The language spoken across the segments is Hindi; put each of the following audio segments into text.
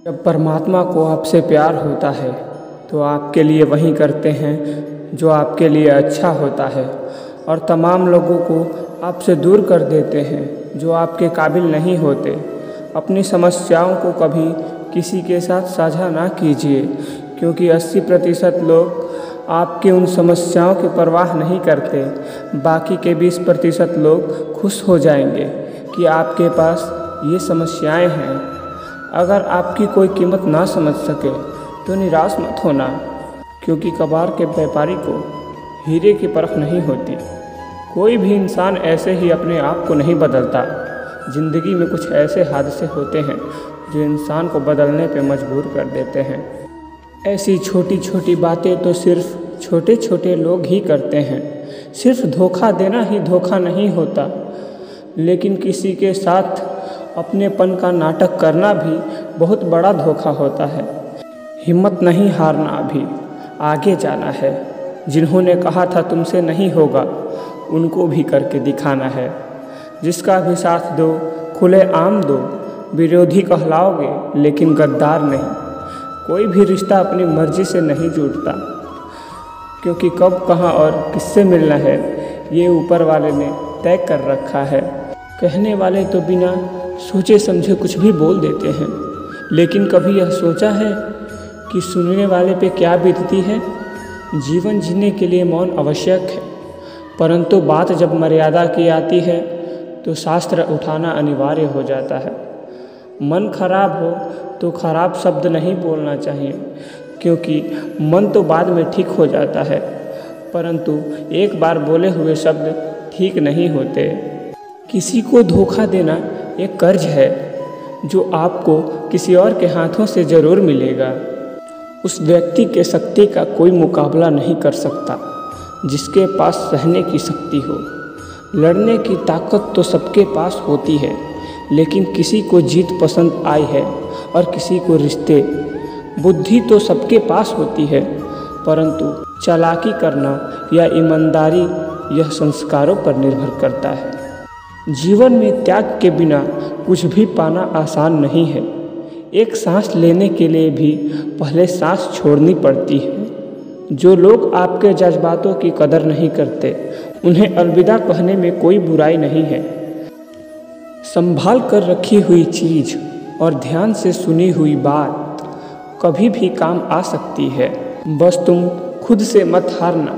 जब परमात्मा को आपसे प्यार होता है तो आपके लिए वही करते हैं जो आपके लिए अच्छा होता है, और तमाम लोगों को आपसे दूर कर देते हैं जो आपके काबिल नहीं होते। अपनी समस्याओं को कभी किसी के साथ साझा ना कीजिए, क्योंकि 80% लोग आपकी उन समस्याओं की परवाह नहीं करते। बाकी के 20% लोग खुश हो जाएंगे कि आपके पास ये समस्याएं हैं। अगर आपकी कोई कीमत ना समझ सके तो निराश मत होना, क्योंकि कबाड़ के व्यापारी को हीरे की परख नहीं होती। कोई भी इंसान ऐसे ही अपने आप को नहीं बदलता। ज़िंदगी में कुछ ऐसे हादसे होते हैं जो इंसान को बदलने पे मजबूर कर देते हैं। ऐसी छोटी छोटी बातें तो सिर्फ छोटे छोटे लोग ही करते हैं। सिर्फ धोखा देना ही धोखा नहीं होता, लेकिन किसी के साथ अपनेपन का नाटक करना भी बहुत बड़ा धोखा होता है। हिम्मत नहीं हारना, अभी आगे जाना है। जिन्होंने कहा था तुमसे नहीं होगा, उनको भी करके दिखाना है। जिसका भी साथ दो, खुले आम दो। विरोधी कहलाओगे लेकिन गद्दार नहीं। कोई भी रिश्ता अपनी मर्जी से नहीं जुड़ता, क्योंकि कब, कहाँ और किससे मिलना है ये ऊपर वाले ने तय कर रखा है। कहने वाले तो बिना सोचे समझे कुछ भी बोल देते हैं, लेकिन कभी यह सोचा है कि सुनने वाले पे क्या बीतती है। जीवन जीने के लिए मौन आवश्यक है, परंतु बात जब मर्यादा की आती है तो शास्त्र उठाना अनिवार्य हो जाता है। मन खराब हो तो खराब शब्द नहीं बोलना चाहिए, क्योंकि मन तो बाद में ठीक हो जाता है, परंतु एक बार बोले हुए शब्द ठीक नहीं होते। किसी को धोखा देना एक कर्ज है जो आपको किसी और के हाथों से ज़रूर मिलेगा। उस व्यक्ति के शक्ति का कोई मुकाबला नहीं कर सकता जिसके पास सहने की शक्ति हो। लड़ने की ताकत तो सबके पास होती है, लेकिन किसी को जीत पसंद आई है और किसी को रिश्ते। बुद्धि तो सबके पास होती है, परंतु चालाकी करना या ईमानदारी यह संस्कारों पर निर्भर करता है। जीवन में त्याग के बिना कुछ भी पाना आसान नहीं है। एक सांस लेने के लिए भी पहले सांस छोड़नी पड़ती है। जो लोग आपके जज्बातों की कदर नहीं करते, उन्हें अलविदा कहने में कोई बुराई नहीं है। संभाल कर रखी हुई चीज़ और ध्यान से सुनी हुई बात कभी भी काम आ सकती है। बस तुम खुद से मत हारना,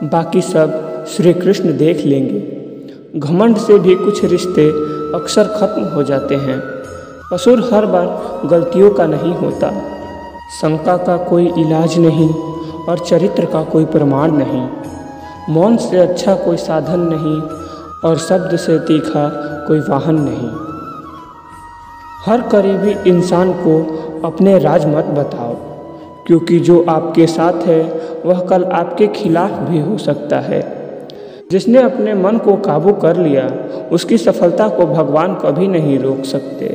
बाकी सब श्री कृष्ण देख लेंगे। घमंड से भी कुछ रिश्ते अक्सर खत्म हो जाते हैं। कसूर हर बार गलतियों का नहीं होता। शंका का कोई इलाज नहीं और चरित्र का कोई प्रमाण नहीं। मौन से अच्छा कोई साधन नहीं और शब्द से तीखा कोई वाहन नहीं। हर करीबी इंसान को अपने राज मत बताओ, क्योंकि जो आपके साथ है वह कल आपके खिलाफ भी हो सकता है। जिसने अपने मन को काबू कर लिया, उसकी सफलता को भगवान कभी नहीं रोक सकते।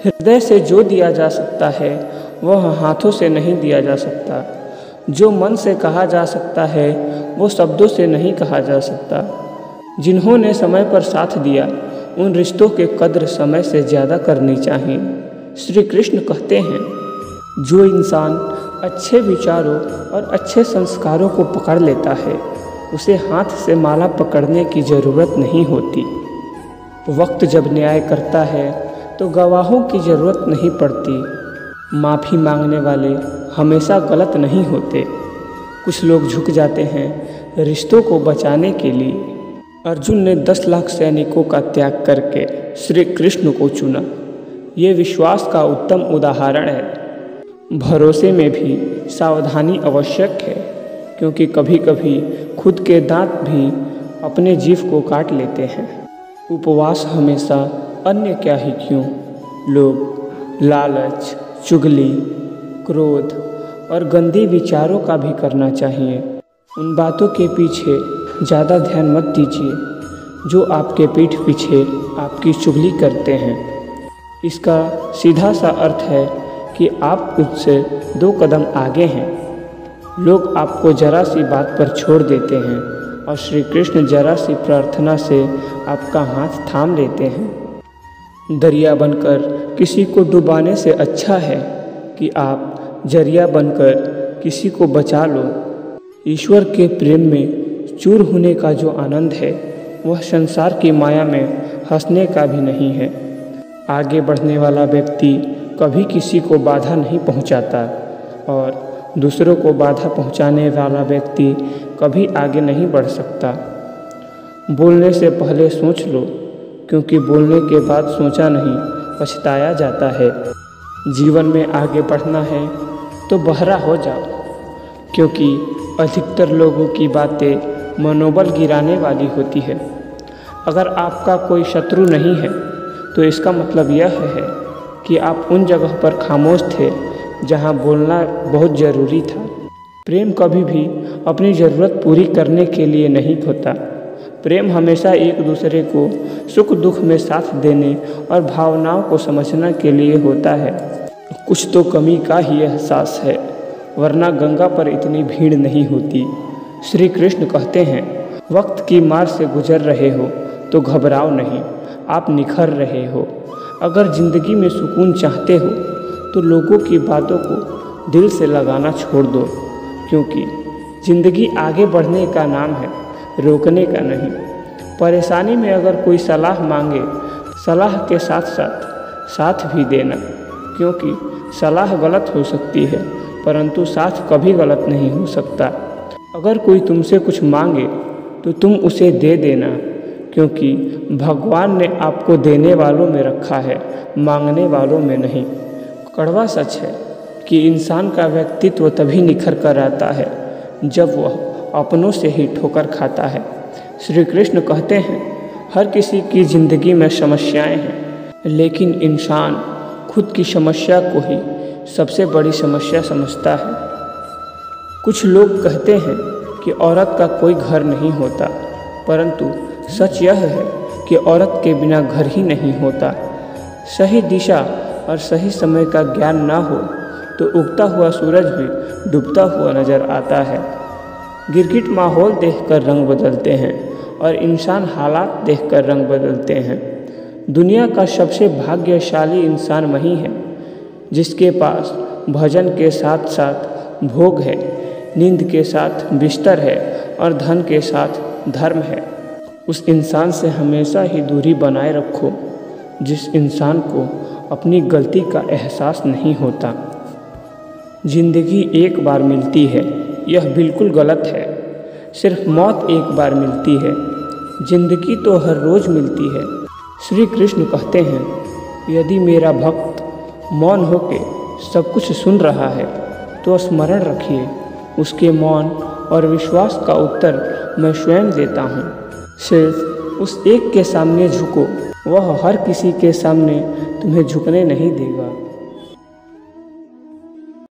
हृदय से जो दिया जा सकता है वह हाथों से नहीं दिया जा सकता। जो मन से कहा जा सकता है वो शब्दों से नहीं कहा जा सकता। जिन्होंने समय पर साथ दिया, उन रिश्तों के कद्र समय से ज़्यादा करनी चाहिए। श्री कृष्ण कहते हैं, जो इंसान अच्छे विचारों और अच्छे संस्कारों को पकड़ लेता है, उसे हाथ से माला पकड़ने की ज़रूरत नहीं होती। वक्त जब न्याय करता है तो गवाहों की ज़रूरत नहीं पड़ती। माफ़ी मांगने वाले हमेशा गलत नहीं होते। कुछ लोग झुक जाते हैं रिश्तों को बचाने के लिए। अर्जुन ने 10 लाख सैनिकों का त्याग करके श्री कृष्ण को चुना। ये विश्वास का उत्तम उदाहरण है। भरोसे में भी सावधानी आवश्यक है, क्योंकि कभी कभी खुद के दांत भी अपने जीभ को काट लेते हैं। उपवास हमेशा अन्य क्या ही क्यों, लोग लालच, चुगली, क्रोध और गंदे विचारों का भी करना चाहिए। उन बातों के पीछे ज़्यादा ध्यान मत दीजिए जो आपके पीठ पीछे आपकी चुगली करते हैं। इसका सीधा सा अर्थ है कि आप उससे 2 कदम आगे हैं। लोग आपको जरा सी बात पर छोड़ देते हैं और श्री कृष्ण जरा सी प्रार्थना से आपका हाथ थाम लेते हैं। दरिया बनकर किसी को डुबाने से अच्छा है कि आप जरिया बनकर किसी को बचा लो। ईश्वर के प्रेम में चूर होने का जो आनंद है वह संसार की माया में हंसने का भी नहीं है। आगे बढ़ने वाला व्यक्ति कभी किसी को बाधा नहीं पहुंचाता और दूसरों को बाधा पहुंचाने वाला व्यक्ति कभी आगे नहीं बढ़ सकता। बोलने से पहले सोच लो, क्योंकि बोलने के बाद सोचा नहीं पछताया जाता है। जीवन में आगे बढ़ना है तो बहरा हो जाओ, क्योंकि अधिकतर लोगों की बातें मनोबल गिराने वाली होती है। अगर आपका कोई शत्रु नहीं है तो इसका मतलब यह है कि आप उन जगह पर खामोश थे जहां बोलना बहुत ज़रूरी था। प्रेम कभी भी अपनी ज़रूरत पूरी करने के लिए नहीं होता। प्रेम हमेशा एक दूसरे को सुख दुख में साथ देने और भावनाओं को समझने के लिए होता है। कुछ तो कमी का ही एहसास है, वरना गंगा पर इतनी भीड़ नहीं होती। श्री कृष्ण कहते हैं, वक्त की मार से गुजर रहे हो तो घबराओ नहीं, आप निखर रहे हो। अगर ज़िंदगी में सुकून चाहते हो तो लोगों की बातों को दिल से लगाना छोड़ दो, क्योंकि ज़िंदगी आगे बढ़ने का नाम है, रोकने का नहीं। परेशानी में अगर कोई सलाह मांगे, सलाह के साथ साथ भी देना, क्योंकि सलाह गलत हो सकती है परंतु साथ कभी गलत नहीं हो सकता। अगर कोई तुमसे कुछ मांगे तो तुम उसे दे देना, क्योंकि भगवान ने आपको देने वालों में रखा है, मांगने वालों में नहीं। कड़वा सच है कि इंसान का व्यक्तित्व तभी निखर कर आता है जब वह अपनों से ही ठोकर खाता है। श्री कृष्ण कहते हैं, हर किसी की ज़िंदगी में समस्याएं हैं, लेकिन इंसान खुद की समस्या को ही सबसे बड़ी समस्या समझता है। कुछ लोग कहते हैं कि औरत का कोई घर नहीं होता, परंतु सच यह है कि औरत के बिना घर ही नहीं होता। सही दिशा और सही समय का ज्ञान ना हो तो उगता हुआ सूरज भी डूबता हुआ नजर आता है। गिरगिट माहौल देखकर रंग बदलते हैं और इंसान हालात देखकर रंग बदलते हैं। दुनिया का सबसे भाग्यशाली इंसान वही है जिसके पास भजन के साथ साथ भोग है, नींद के साथ बिस्तर है और धन के साथ धर्म है। उस इंसान से हमेशा ही दूरी बनाए रखो जिस इंसान को अपनी गलती का एहसास नहीं होता। जिंदगी एक बार मिलती है, यह बिल्कुल गलत है। सिर्फ मौत एक बार मिलती है, जिंदगी तो हर रोज़ मिलती है। श्री कृष्ण कहते हैं, यदि मेरा भक्त मौन होके सब कुछ सुन रहा है तो स्मरण रखिए, उसके मौन और विश्वास का उत्तर मैं स्वयं देता हूँ। सिर्फ उस एक के सामने झुको, वह हर किसी के सामने तुम्हें झुकने नहीं देगा।